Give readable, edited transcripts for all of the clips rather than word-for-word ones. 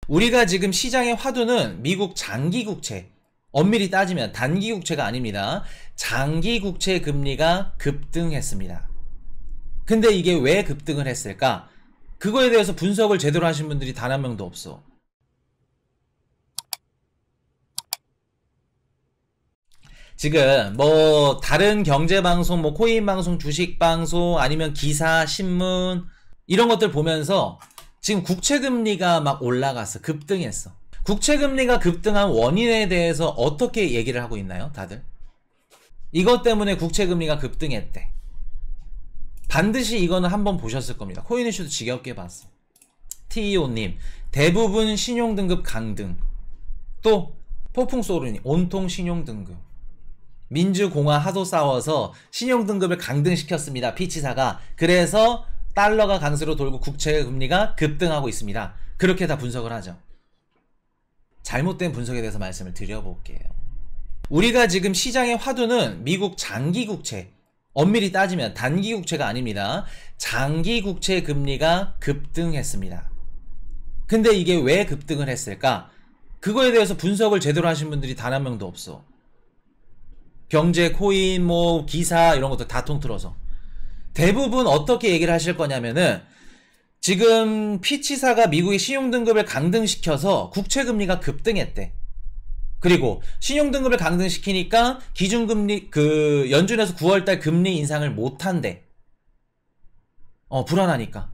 우리가 지금 시장의 화두는 미국 장기국채, 엄밀히 따지면 단기국채가 아닙니다. 장기국채 금리가 급등했습니다. 근데 이게 왜 급등을 했을까? 그거에 대해서 분석을 제대로 하신 분들이 단 한 명도 없어. 지금 뭐 다른 경제방송, 뭐 코인방송, 주식방송, 아니면 기사, 신문 이런 것들 보면서 지금 국채금리가 막 올라갔어. 급등했어. 국채금리가 급등한 원인에 대해서 어떻게 얘기를 하고 있나요? 다들? 이것 때문에 국채금리가 급등했대. 반드시 이거는 한번 보셨을 겁니다. 코인 이슈도 지겹게 봤어. TEO님, 대부분 신용등급 강등. 또 폭풍소르님, 온통 신용등급. 민주공화 하도 싸워서 신용등급을 강등시켰습니다. 피치사가. 그래서 달러가 강세로 돌고 국채 금리가 급등하고 있습니다. 그렇게 다 분석을 하죠. 잘못된 분석에 대해서 말씀을 드려볼게요. 우리가 지금 시장의 화두는 미국 장기국채, 엄밀히 따지면 단기국채가 아닙니다. 장기국채 금리가 급등했습니다. 근데 이게 왜 급등을 했을까? 그거에 대해서 분석을 제대로 하신 분들이 단 한 명도 없어. 경제, 코인, 뭐 기사 이런 것도 다 통틀어서. 대부분 어떻게 얘기를 하실 거냐면은 지금 피치사가 미국의 신용등급을 강등시켜서 국채금리가 급등했대. 그리고 신용등급을 강등시키니까 기준금리 연준에서 9월달 금리 인상을 못한대. 불안하니까.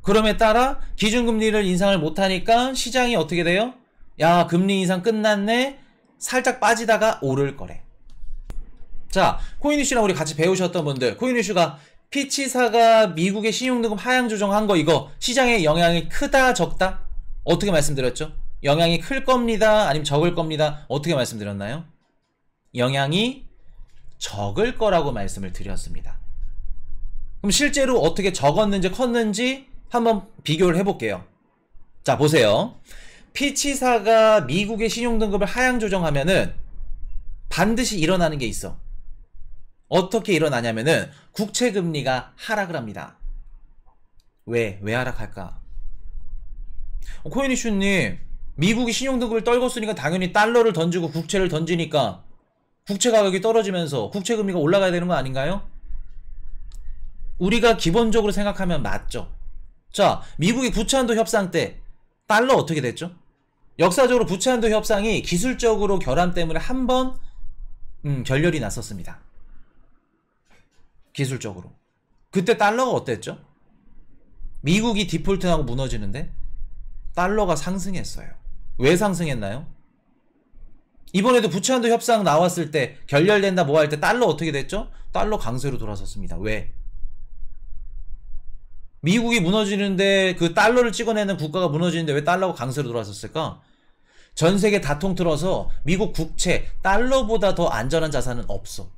그럼에 따라 기준금리를 인상을 못하니까 시장이 어떻게 돼요? 야, 금리 인상 끝났네. 살짝 빠지다가 오를 거래. 자, 코인 이슈랑 우리 같이 배우셨던 분들, 코인 이슈가 피치사가 미국의 신용등급 하향 조정한 거 이거 시장에 영향이 크다 적다? 어떻게 말씀드렸죠? 영향이 클 겁니다? 아니면 적을 겁니다? 어떻게 말씀드렸나요? 영향이 적을 거라고 말씀을 드렸습니다. 그럼 실제로 어떻게 적었는지 컸는지 한번 비교를 해볼게요. 자, 보세요. 피치사가 미국의 신용등급을 하향 조정하면은 반드시 일어나는 게 있어. 어떻게 일어나냐면은 국채금리가 하락을 합니다. 왜 하락할까? 코인 이슈님, 미국이 신용등급을 떨궜으니까 당연히 달러를 던지고 국채를 던지니까 국채 가격이 떨어지면서 국채금리가 올라가야 되는 거 아닌가요? 우리가 기본적으로 생각하면 맞죠. 자, 미국이 부채한도 협상 때 달러 어떻게 됐죠? 역사적으로 부채한도 협상이 기술적으로 결함 때문에 한 번 결렬이 났었습니다. 기술적으로. 그때 달러가 어땠죠? 미국이 디폴트하고 무너지는데 달러가 상승했어요. 왜 상승했나요? 이번에도 부채한도 협상 나왔을 때 결렬된다 뭐 할 때 달러 어떻게 됐죠? 달러 강세로 돌아섰습니다. 왜? 미국이 무너지는데 그 달러를 찍어내는 국가가 무너지는데 왜 달러가 강세로 돌아섰을까? 전 세계 다 통틀어서 미국 국채, 달러보다 더 안전한 자산은 없어.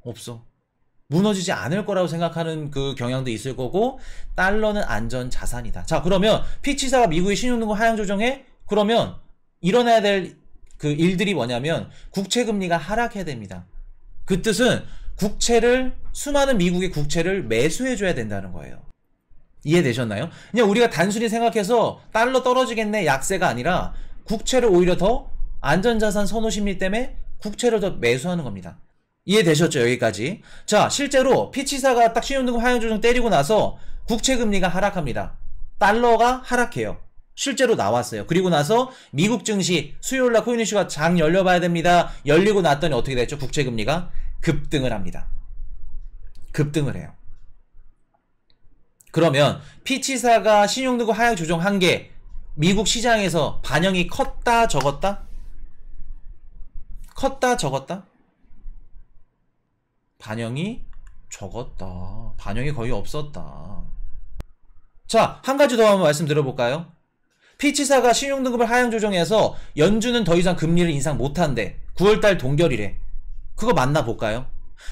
없어. 무너지지 않을 거라고 생각하는 그 경향도 있을 거고 달러는 안전 자산이다. 자, 그러면 피치사가 미국의 신용등급 하향 조정해? 그러면 일어나야 될 그 일들이 뭐냐면 국채금리가 하락해야 됩니다. 그 뜻은 수많은 미국의 국채를 매수해줘야 된다는 거예요. 이해되셨나요? 그냥 우리가 단순히 생각해서 달러 떨어지겠네 약세가 아니라 국채를 오히려 더 안전자산 선호 심리 때문에 국채를 더 매수하는 겁니다. 이해되셨죠? 여기까지. 자, 실제로 피치사가 딱 신용등급 하향 조정 때리고 나서 국채금리가 하락합니다. 달러가 하락해요. 실제로 나왔어요. 그리고 나서 미국 증시 수요일날 코인 이슈가 장 열려봐야 됩니다. 열리고 났더니 어떻게 됐죠? 국채금리가 급등을 합니다. 급등을 해요. 그러면 피치사가 신용등급 하향 조정한 게 미국 시장에서 반영이 컸다 적었다? 컸다 적었다? 반영이 적었다. 반영이 거의 없었다. 자, 한 가지 더 한번 말씀드려볼까요? 피치사가 신용등급을 하향 조정해서 연준은 더 이상 금리를 인상 못한대. 9월달 동결이래. 그거 맞나 볼까요?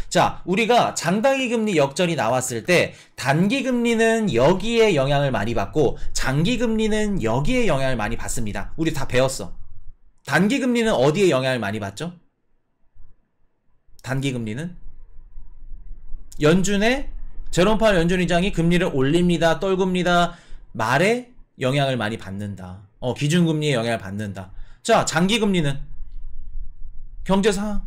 자, 우리가 장단기 금리 역전이 나왔을 때 단기 금리는 여기에 영향을 많이 받고 장기 금리는 여기에 영향을 많이 받습니다. 우리 다 배웠어. 단기 금리는 어디에 영향을 많이 받죠? 단기 금리는 연준의 제롬 파월 연준 의장이 금리를 올립니다. 떨굽니다. 말에 영향을 많이 받는다. 기준금리에 영향을 받는다. 자, 장기금리는 경제 상황.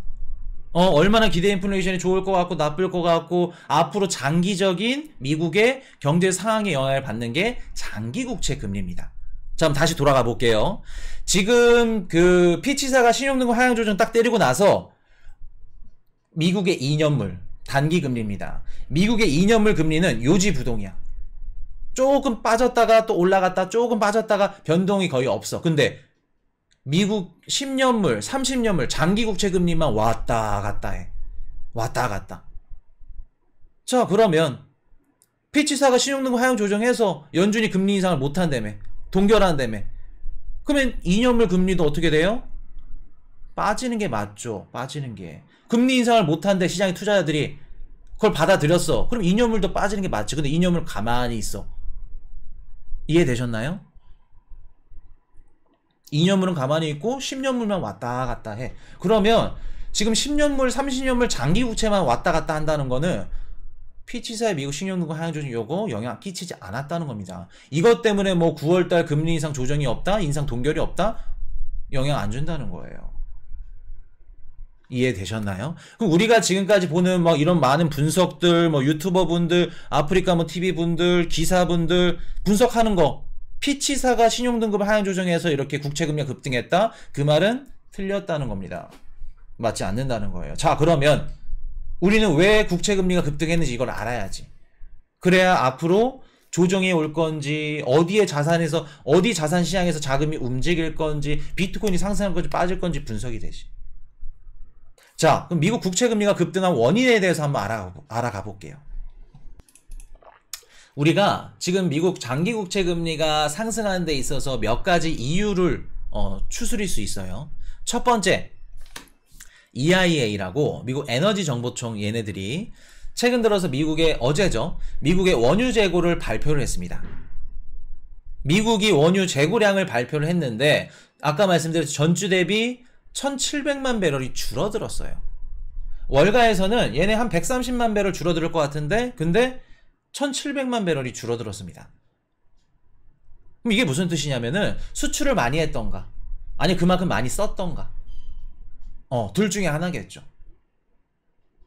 얼마나 기대 인플레이션이 좋을 것 같고 나쁠 것 같고 앞으로 장기적인 미국의 경제 상황에 영향을 받는 게 장기 국채 금리입니다. 자, 그럼 다시 돌아가 볼게요. 지금 그 피치사가 신용등급 하향 조정 딱 때리고 나서 미국의 2년물 단기 금리입니다. 미국의 2년물 금리는 요지부동이야. 조금 빠졌다가 또 올라갔다 조금 빠졌다가 변동이 거의 없어. 근데 미국 10년물, 30년물 장기 국채 금리만 왔다 갔다 해. 왔다 갔다. 자, 그러면 피치사가 신용등급 하향 조정해서 연준이 금리 인상을 못한다며. 동결한다며. 그러면 2년물 금리도 어떻게 돼요? 빠지는 게 맞죠. 빠지는 게. 금리 인상을 못한데 시장의 투자자들이 그걸 받아들였어. 그럼 2년물도 빠지는 게 맞지. 근데 2년물 가만히 있어. 이해되셨나요? 2년물은 가만히 있고 10년물만 왔다 갔다 해. 그러면 지금 10년물, 30년물 장기 국채만 왔다 갔다 한다는 거는 피치사의 미국 신용등급 하향 조정 요거 영향 끼치지 않았다는 겁니다. 이것 때문에 뭐 9월달 금리 인상 조정이 없다? 인상 동결이 없다? 영향 안 준다는 거예요. 이해되셨나요? 그럼 우리가 지금까지 보는 뭐 이런 많은 분석들, 뭐 유튜버 분들, 아프리카 뭐 TV 분들, 기사분들 분석하는 거, 피치사가 신용등급을 하향 조정해서 이렇게 국채금리가 급등했다? 그 말은 틀렸다는 겁니다. 맞지 않는다는 거예요. 자, 그러면 우리는 왜 국채금리가 급등했는지 이걸 알아야지. 그래야 앞으로 조정이 올 건지, 어디에 자산에서, 어디 자산 시장에서 자금이 움직일 건지, 비트코인이 상승할 건지 빠질 건지 분석이 되지. 자, 그럼 미국 국채금리가 급등한 원인에 대해서 한번 알아가 볼게요. 우리가 지금 미국 장기 국채금리가 상승하는 데 있어서 몇 가지 이유를 추스릴 수 있어요. 첫 번째, EIA라고 미국 에너지 정보청 얘네들이 최근 들어서 어제죠. 미국의 원유 재고를 발표를 했습니다. 미국이 원유 재고량을 발표를 했는데 아까 말씀드렸듯이 전주 대비 1700만 배럴이 줄어들었어요. 월가에서는 얘네 한 130만 배럴 줄어들 것 같은데 근데 1700만 배럴이 줄어들었습니다. 그럼 이게 무슨 뜻이냐면은 수출을 많이 했던가 아니 그만큼 많이 썼던가 둘 중에 하나겠죠.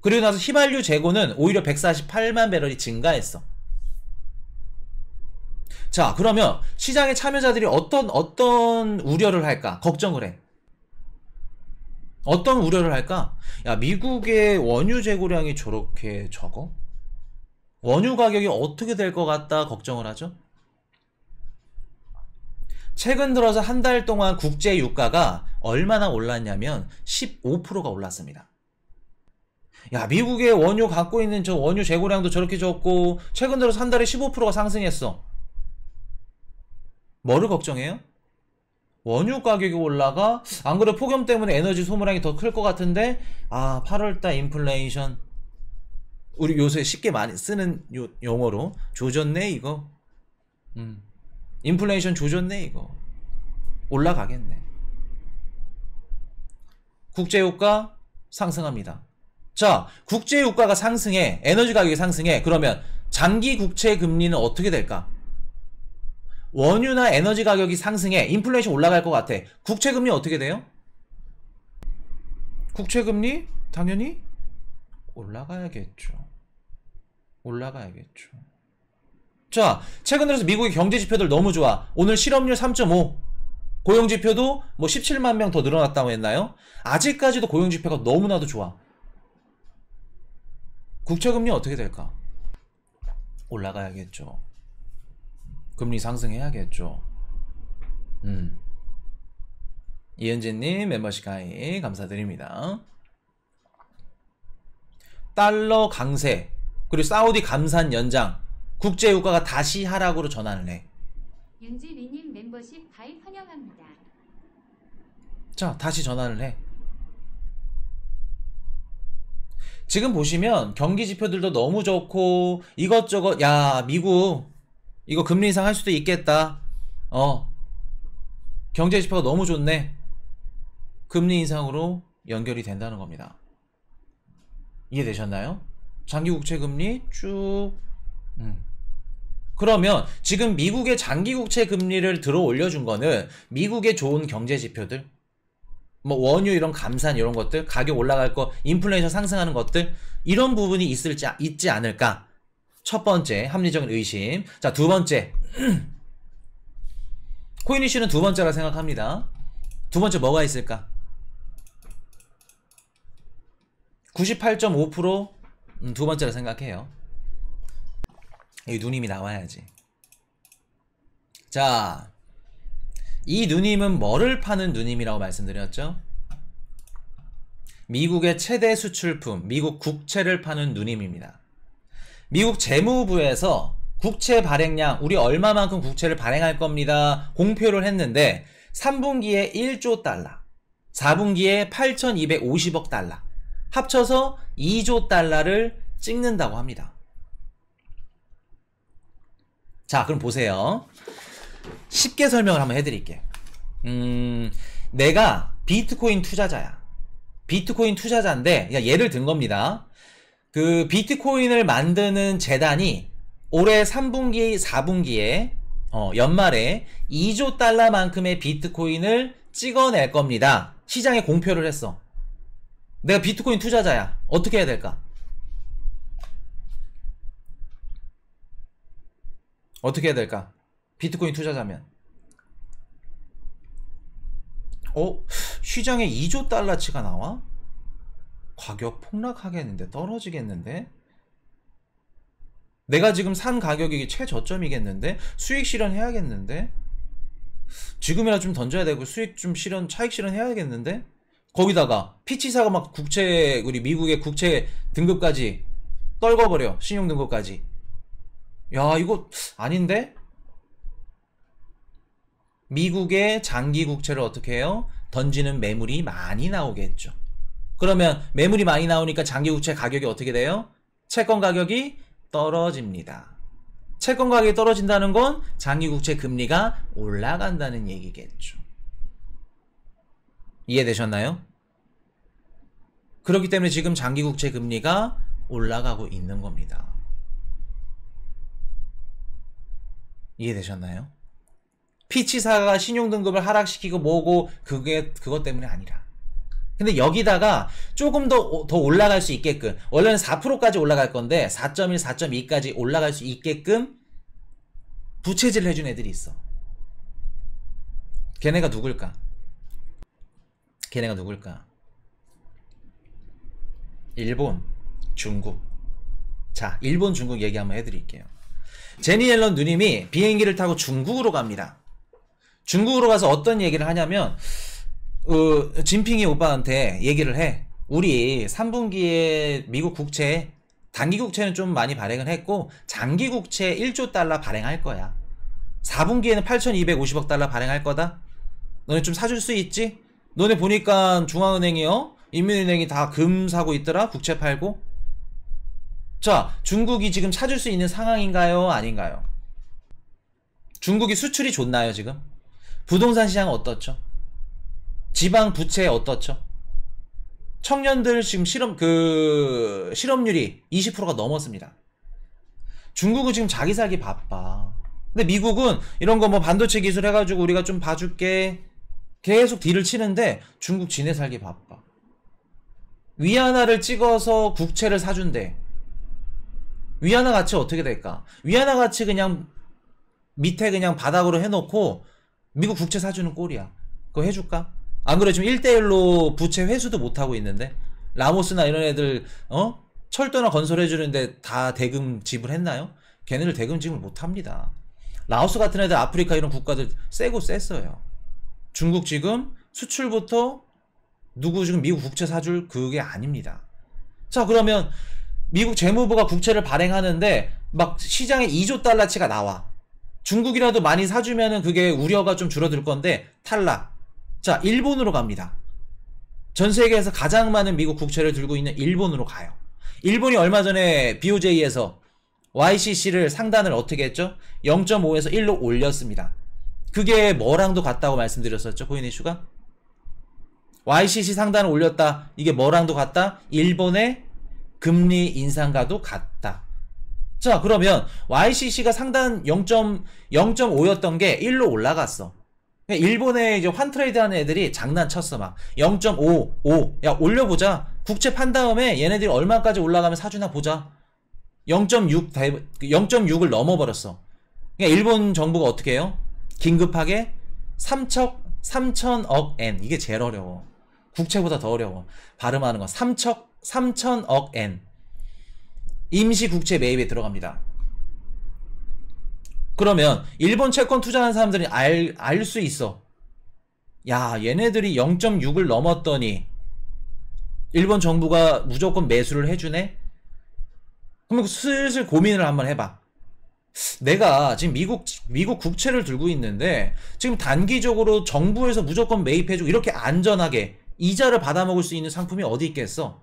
그리고 나서 휘발유 재고는 오히려 148만 배럴이 증가했어. 자, 그러면 시장의 참여자들이 어떤 우려를 할까? 걱정을 해. 어떤 우려를 할까? 야, 미국의 원유 재고량이 저렇게 적어? 원유 가격이 어떻게 될 것 같다 걱정을 하죠. 최근 들어서 한 달 동안 국제 유가가 얼마나 올랐냐면 15%가 올랐습니다. 야, 미국의 원유 갖고 있는 저 원유 재고량도 저렇게 적고 최근 들어서 한 달에 15%가 상승했어. 뭐를 걱정해요? 원유 가격이 올라가? 안 그래 폭염 때문에 에너지 소모량이 더 클 것 같은데 8월달 인플레이션 우리 요새 쉽게 많이 쓰는 용어로 조졌네 이거. 인플레이션 조졌네 이거. 올라가겠네. 국제유가 상승합니다. 자, 국제유가가 상승해. 에너지 가격이 상승해. 그러면 장기 국채 금리는 어떻게 될까? 원유나 에너지 가격이 상승해. 인플레이션 올라갈 것 같아. 국채 금리 어떻게 돼요? 국채 금리 당연히 올라가야겠죠. 올라가야겠죠. 자, 최근 들어서 미국의 경제 지표들 너무 좋아. 오늘 실업률 3.5. 고용 지표도 뭐 17만 명 더 늘어났다고 했나요? 아직까지도 고용 지표가 너무나도 좋아. 국채 금리 어떻게 될까? 올라가야겠죠. 금리 상승해야겠죠. 이현진님 멤버십 가입 감사드립니다. 달러 강세 그리고 사우디 감산 연장 국제유가가 다시 하락으로 전환을 해. 윤지리님 멤버십 가입 환영합니다. 자, 다시 전환을 해. 지금 보시면 경기 지표들도 너무 좋고 이것저것 야 미국 이거 금리 인상 할 수도 있겠다. 경제 지표가 너무 좋네. 금리 인상으로 연결이 된다는 겁니다. 이해되셨나요? 장기 국채 금리 쭉 그러면 지금 미국의 장기 국채 금리를 들어 올려준 거는 미국의 좋은 경제 지표들, 뭐 원유 이런 감산 이런 것들, 가격 올라갈 거, 인플레이션 상승하는 것들, 이런 부분이 있지 않을까? 첫 번째 합리적인 의심. 자, 두 번째 코인 이슈는 두 번째라 생각합니다. 두 번째 뭐가 있을까? 98.5% 두 번째라 생각해요. 이 누님이 나와야지. 자, 이 누님은 뭐를 파는 누님이라고 말씀드렸죠? 미국의 최대 수출품, 미국 국채를 파는 누님입니다. 미국 재무부에서 국채 발행량, 우리 얼마만큼 국채를 발행할 겁니다. 공표를 했는데 3분기에 1조 달러, 4분기에 8,250억 달러, 합쳐서 2조 달러를 찍는다고 합니다. 자, 그럼 보세요. 쉽게 설명을 한번 해드릴게요. 내가 비트코인 투자자야. 비트코인 투자자인데, 예를 든 겁니다. 그 비트코인을 만드는 재단이 올해 3분기, 4분기에 연말에 2조 달러만큼의 비트코인을 찍어낼 겁니다. 시장에 공표를 했어. 내가 비트코인 투자자야. 어떻게 해야 될까? 어떻게 해야 될까? 비트코인 투자자면 시장에 2조 달러치가 나와? 가격 폭락하겠는데? 떨어지겠는데? 내가 지금 산 가격이 최저점이겠는데? 수익 실현해야겠는데? 지금이라 좀 던져야 되고 수익 좀 차익 실현해야겠는데? 거기다가 피치사가 막 우리 미국의 국채 등급까지 떨궈버려. 신용 등급까지. 야, 이거 아닌데? 미국의 장기 국채를 어떻게 해요? 던지는 매물이 많이 나오겠죠. 그러면 매물이 많이 나오니까 장기 국채 가격이 어떻게 돼요? 채권 가격이 떨어집니다. 채권 가격이 떨어진다는 건 장기 국채 금리가 올라간다는 얘기겠죠. 이해되셨나요? 그렇기 때문에 지금 장기 국채 금리가 올라가고 있는 겁니다. 이해되셨나요? 피치사가 신용등급을 하락시키고 뭐고 그것 때문에 아니라. 근데 여기다가 조금 더 올라갈 수 있게끔, 원래는 4%까지 올라갈 건데 4.1, 4.2까지 올라갈 수 있게끔 부채질을 해준 애들이 있어. 걔네가 누굴까? 일본, 중국. 자, 일본, 중국 얘기 한번 해드릴게요. 제니 옐런 누님이 비행기를 타고 중국으로 갑니다. 중국으로 가서 어떤 얘기를 하냐면 진핑이 오빠한테 얘기를 해. 우리 3분기에 미국 국채, 단기 국채는 좀 많이 발행을 했고 장기 국채 1조 달러 발행할 거야. 4분기에는 8,250억 달러 발행할 거다. 너네 좀 사줄 수 있지? 너네 보니까 중앙은행이요, 인민은행이 다 금 사고 있더라. 국채 팔고. 자, 중국이 지금 찾을 수 있는 상황인가요? 아닌가요? 중국이 수출이 좋나요, 지금? 부동산 시장은 어떻죠? 지방 부채 어떻죠? 청년들 지금 실업률이 20%가 넘었습니다. 중국은 지금 자기 살기 바빠. 근데 미국은 이런 거 뭐 반도체 기술 해가지고 우리가 좀 봐줄게. 계속 딜을 치는데 중국 지네 살기 바빠. 위안화를 찍어서 국채를 사준대. 위안화 가치 어떻게 될까? 위안화 가치 그냥 밑에 그냥 바닥으로 해놓고 미국 국채 사주는 꼴이야. 그거 해줄까? 안 그래 지금 1대1로 부채 회수도 못하고 있는데 라모스나 이런 애들 철도나 건설해주는데 다 대금 지불했나요? 걔네들 대금 지불 못합니다. 라오스 같은 애들, 아프리카 이런 국가들 세고 셌어요. 중국 지금 수출부터 누구 지금 미국 국채 사줄 그게 아닙니다. 자, 그러면 미국 재무부가 국채를 발행하는데 막 시장에 2조 달러치가 나와. 중국이라도 많이 사주면은 그게 우려가 좀 줄어들 건데 탈락. 자, 일본으로 갑니다. 전 세계에서 가장 많은 미국 국채를 들고 있는 일본으로 가요. 일본이 얼마 전에 BOJ에서 YCC를 상단을 어떻게 했죠? 0.5에서 1로 올렸습니다. 그게 뭐랑도 같다고 말씀드렸었죠, 코인 이슈가? YCC 상단을 올렸다. 이게 뭐랑도 같다? 일본의 금리 인상과도 같다. 자, 그러면 YCC가 상단 0.5였던 게 1로 올라갔어. 일본에 이제 환트레이드 하는 애들이 장난쳤어. 막 0.5, 5. 야, 올려보자. 국채 판 다음에 얘네들이 얼마까지 올라가면 사주나 보자. 0.6을 넘어버렸어. 그러니까 일본 정부가 어떻게 해요? 긴급하게 3천억 엔. 이게 제일 어려워. 국채보다 더 어려워. 발음하는 거. 3천억 엔. 임시 국채 매입에 들어갑니다. 그러면 일본 채권 투자하는 사람들이 알 수 있어. 야, 얘네들이 0.6을 넘었더니 일본 정부가 무조건 매수를 해주네? 그러면 슬슬 고민을 한번 해봐. 내가 지금 미국 국채를 들고 있는데 지금 단기적으로 정부에서 무조건 매입해주고 이렇게 안전하게 이자를 받아먹을 수 있는 상품이 어디 있겠어?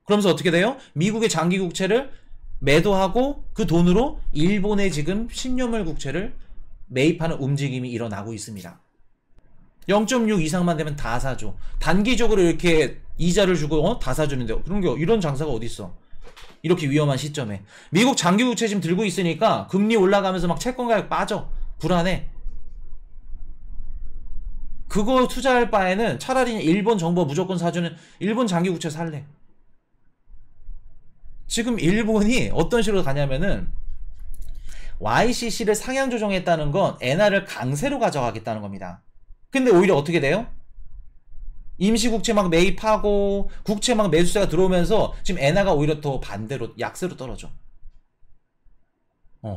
그러면서 어떻게 돼요? 미국의 장기 국채를 매도하고 그 돈으로 일본의 지금 신유물 국채를 매입하는 움직임이 일어나고 있습니다. 0.6 이상만 되면 다 사줘. 단기적으로 이렇게 이자를 주고 다 사주는데 이런 장사가 어디 있어? 이렇게 위험한 시점에 미국 장기 국채 지금 들고 있으니까 금리 올라가면서 막 채권 가격 빠져. 불안해. 그거 투자할 바에는 차라리 일본 정부가 무조건 사주는 일본 장기 국채 살래. 지금 일본이 어떤 식으로 가냐면은 YCC를 상향 조정했다는 건 엔화를 강세로 가져가겠다는 겁니다. 근데 오히려 어떻게 돼요? 임시국채 막 매입하고 국채 막 매수세가 들어오면서 지금 엔화가 오히려 더 반대로 약세로 떨어져.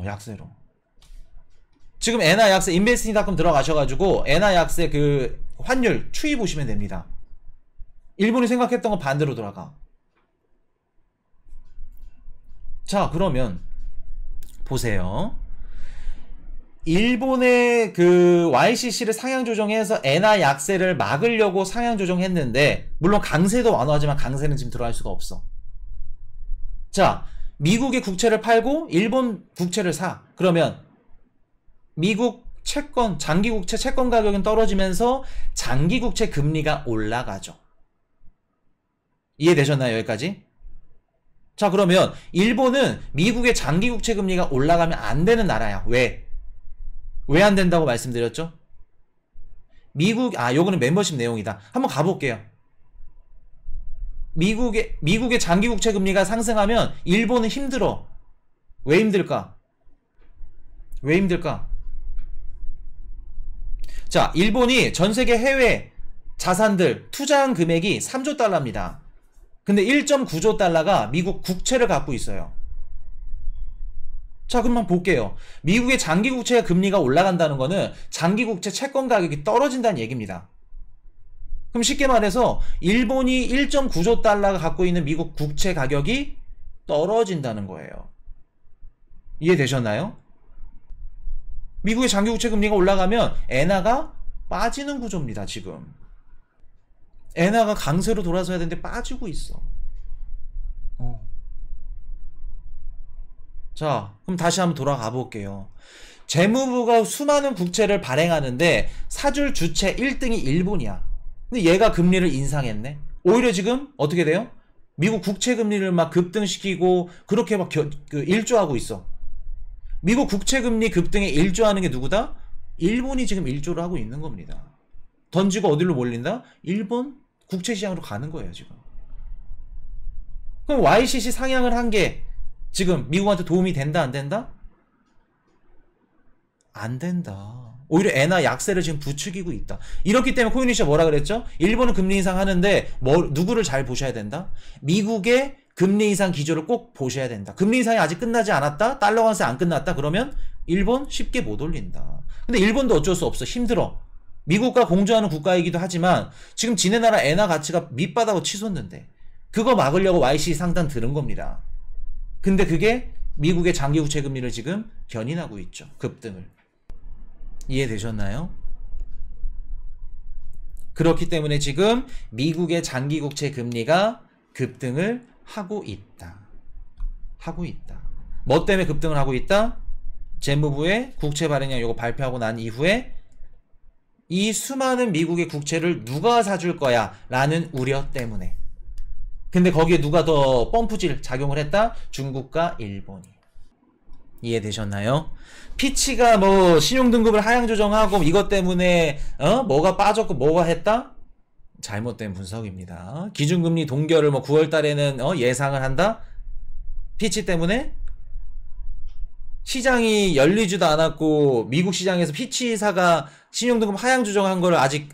약세로. 지금 엔화 약세 인베스팅닷컴 들어가셔가지고 엔화 약세 그 환율 추이 보시면 됩니다. 일본이 생각했던 건 반대로 돌아가. 자, 그러면 보세요. 일본의 그 YCC를 상향 조정해서 엔화 약세를 막으려고 상향 조정했는데 물론 강세도 완화하지만 강세는 지금 들어갈 수가 없어. 자, 미국의 국채를 팔고 일본 국채를 사. 그러면 미국 채권, 장기 국채 채권 가격은 떨어지면서 장기 국채 금리가 올라가죠. 이해되셨나요? 여기까지? 자, 그러면 일본은 미국의 장기 국채 금리가 올라가면 안 되는 나라야. 왜 안 된다고 말씀드렸죠? 요거는 멤버십 내용이다. 한번 가볼게요. 미국의 장기 국채 금리가 상승하면 일본은 힘들어. 왜 힘들까? 자, 일본이 전 세계 해외 자산들 투자한 금액이 3조 달러입니다. 근데 1.9조 달러가 미국 국채를 갖고 있어요. 자, 그럼 한번 볼게요. 미국의 장기 국채 금리가 올라간다는 거는 장기 국채 채권 가격이 떨어진다는 얘기입니다. 그럼 쉽게 말해서 일본이 1.9조 달러가 갖고 있는 미국 국채 가격이 떨어진다는 거예요. 이해되셨나요? 미국의 장기 국채 금리가 올라가면 엔화가 빠지는 구조입니다. 지금 엔화가 강세로 돌아서야 되는데 빠지고 있어. 자, 그럼 다시 한번 돌아가 볼게요. 재무부가 수많은 국채를 발행하는데 사줄 주체 1등이 일본이야. 근데 얘가 금리를 인상했네. 오히려 지금 어떻게 돼요? 미국 국채 금리를 막 급등시키고 그렇게 막 일조하고 있어. 미국 국채 금리 급등에 일조하는 게 누구다? 일본이 지금 일조를 하고 있는 겁니다. 던지고 어디로 몰린다? 일본 국채 시장으로 가는 거예요, 지금. 그럼 YCC 상향을 한 게 지금 미국한테 도움이 된다, 안 된다? 안 된다. 오히려 엔화 약세를 지금 부추기고 있다. 이렇기 때문에 코이니시가 뭐라 그랬죠? 일본은 금리 인상 하는데 누구를 잘 보셔야 된다? 미국의 금리 인상 기조를 꼭 보셔야 된다. 금리 인상이 아직 끝나지 않았다? 달러 관세 안 끝났다? 그러면 일본 쉽게 못 올린다. 근데 일본도 어쩔 수 없어. 힘들어. 미국과 공조하는 국가이기도 하지만 지금 지네 나라 엔화 가치가 밑바닥으로 치솟는데 그거 막으려고 YCC 상단 들은 겁니다. 근데 그게 미국의 장기 국채 금리를 지금 견인하고 있죠. 급등을. 이해되셨나요? 그렇기 때문에 지금 미국의 장기 국채 금리가 급등을 하고 있다. 뭐 때문에 급등을 하고 있다? 재무부의 국채 발행량 요거 발표하고 난 이후에 이 수많은 미국의 국채를 누가 사줄 거야 라는 우려 때문에. 근데 거기에 누가 더 펌프질 작용을 했다? 중국과 일본이. 이해되셨나요? 피치가 뭐 신용등급을 하향 조정하고 이것 때문에 뭐가 빠졌고 뭐가 했다? 잘못된 분석입니다. 기준금리 동결을 뭐 9월 달에는 예상을 한다? 피치 때문에? 시장이 열리지도 않았고 미국 시장에서 피치사가 신용등급 하향 조정한 걸 아직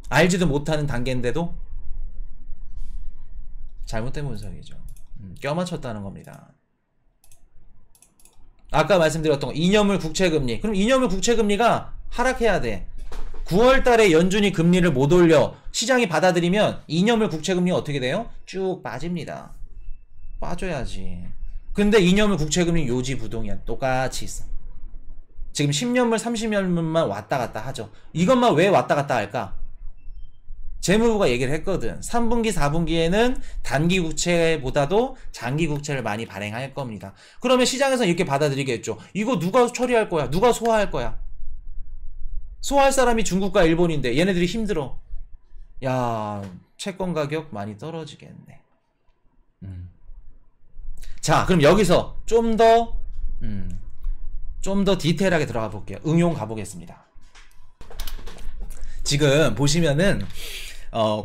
알지도 못하는 단계인데도 잘못된 분석이죠. 껴맞췄다는 겁니다. 아까 말씀드렸던 거, 이념물 국채금리. 그럼 이념물 국채금리가 하락해야 돼. 9월 달에 연준이 금리를 못 올려 시장이 받아들이면 이념물 국채금리가 어떻게 돼요? 쭉 빠집니다. 빠져야지. 근데 이념물 국채금리 요지부동이야. 똑같이 있어. 지금 10년물 30년물만 왔다 갔다 하죠. 이것만 왜 왔다 갔다 할까? 재무부가 얘기를 했거든. 3분기 4분기에는 단기 국채보다도 장기 국채를 많이 발행할 겁니다. 그러면 시장에서 이렇게 받아들이겠죠. 이거 누가 처리할 거야? 누가 소화할 거야? 소화할 사람이 중국과 일본인데 얘네들이 힘들어. 야, 채권 가격 많이 떨어지겠네. 자, 그럼 여기서 좀 더 디테일하게 들어가 볼게요. 응용 가보겠습니다. 지금 보시면은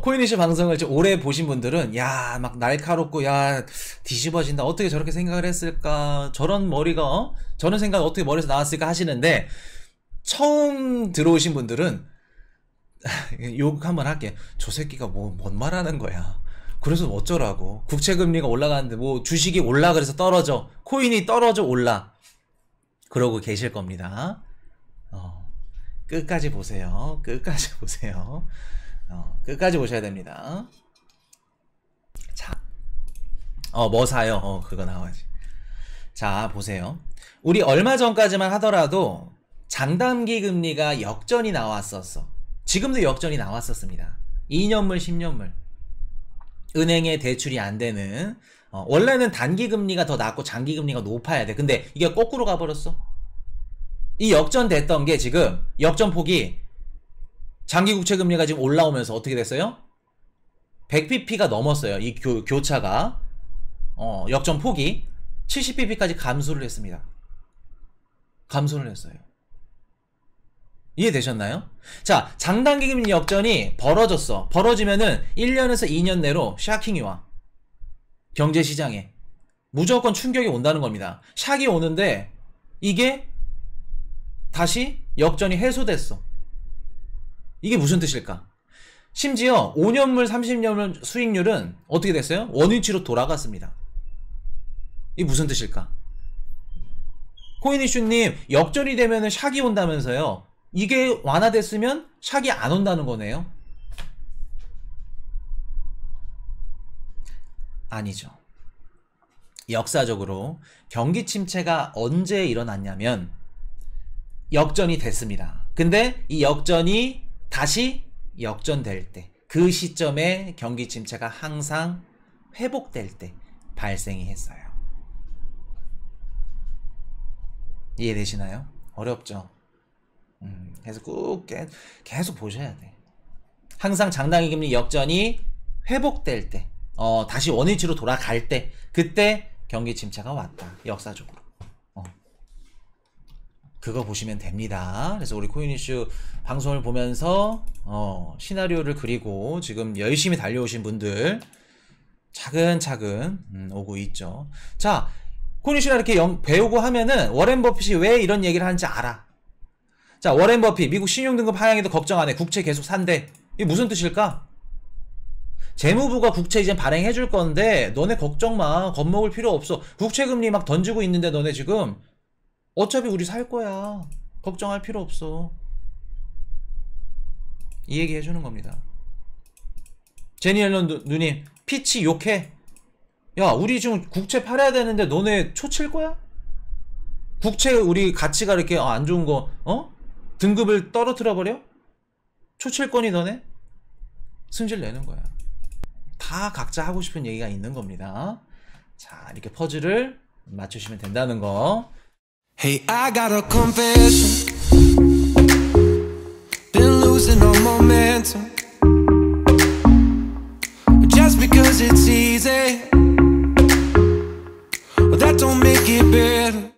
코인이슈 방송을 좀 오래 보신 분들은 야, 막 날카롭고 야, 뒤집어진다. 어떻게 저렇게 생각을 했을까? 저런 머리가 저런 생각 어떻게 머리에서 나왔을까 하시는데, 처음 들어오신 분들은 욕 한번 할게. 저 새끼가 뭔 말하는 거야. 그래서 어쩌라고. 국채금리가 올라가는데 뭐 주식이 올라 그래서 떨어져. 코인이 떨어져 올라. 그러고 계실 겁니다. 끝까지 보세요. 끝까지 보세요. 끝까지 보셔야 됩니다. 자, 뭐 사요? 그거 나와야지. 자, 보세요. 우리 얼마 전까지만 하더라도 장단기 금리가 역전이 나왔었어. 지금도 역전이 나왔었습니다. 2년물, 10년물. 은행에 대출이 안 되는, 원래는 단기 금리가 더 낮고 장기 금리가 높아야 돼. 근데 이게 거꾸로 가버렸어. 이 역전됐던 게 지금 역전폭이 장기 국채 금리가 지금 올라오면서 어떻게 됐어요? 100bp가 넘었어요. 이 교차가 역전폭이 70bp까지 감소를 했습니다. 감소를 했어요. 이해되셨나요? 자, 장단기 금리 역전이 벌어졌어. 벌어지면은 1년에서 2년 내로 샤킹이 와. 경제시장에 무조건 충격이 온다는 겁니다. 샥이 오는데 이게 다시 역전이 해소됐어. 이게 무슨 뜻일까? 심지어 5년물 30년물 수익률은 어떻게 됐어요? 원위치로 돌아갔습니다. 이게 무슨 뜻일까? 코인이슈님, 역전이 되면은 샥이 온다면서요. 이게 완화됐으면 샥이 안 온다는 거네요. 아니죠. 역사적으로 경기 침체가 언제 일어났냐면 역전이 됐습니다. 근데 이 역전이 다시 역전될 때, 그 시점에 경기 침체가 항상 회복될 때 발생이 했어요. 이해되시나요? 어렵죠? 그래서 꼭 계속 보셔야 돼. 항상 장단기 금리 역전이 회복될 때, 다시 원위치로 돌아갈 때, 그때 경기 침체가 왔다. 역사적으로. 그거 보시면 됩니다. 그래서 우리 코인이슈 방송을 보면서 시나리오를 그리고 지금 열심히 달려오신 분들 차근차근 오고 있죠. 자, 코인이슈가 이렇게 배우고 하면은 워렌 버핏이 왜 이런 얘기를 하는지 알아. 자, 워렌 버핏 미국 신용등급 하향에도 걱정 안 해. 국채 계속 산대. 이게 무슨 뜻일까? 재무부가 국채 이제 발행해 줄 건데 너네 걱정 마. 겁먹을 필요 없어. 국채 금리 막 던지고 있는데 너네 지금 어차피 우리 살 거야. 걱정할 필요 없어. 이 얘기 해주는 겁니다. 제니 앨런 누님, 피치 욕해. 야, 우리 지금 국채 팔아야 되는데 너네 초칠 거야? 국채 우리 가치가 이렇게 안 좋은 거 등급을 떨어뜨려 버려? 초칠 거니 너네? 승질 내는 거야. 다 각자 하고 싶은 얘기가 있는 겁니다. 자, 이렇게 퍼즐을 맞추시면 된다는 거. Hey, I got a confession. Been losing all momentum. Just because it's easy, well, that don't make it better.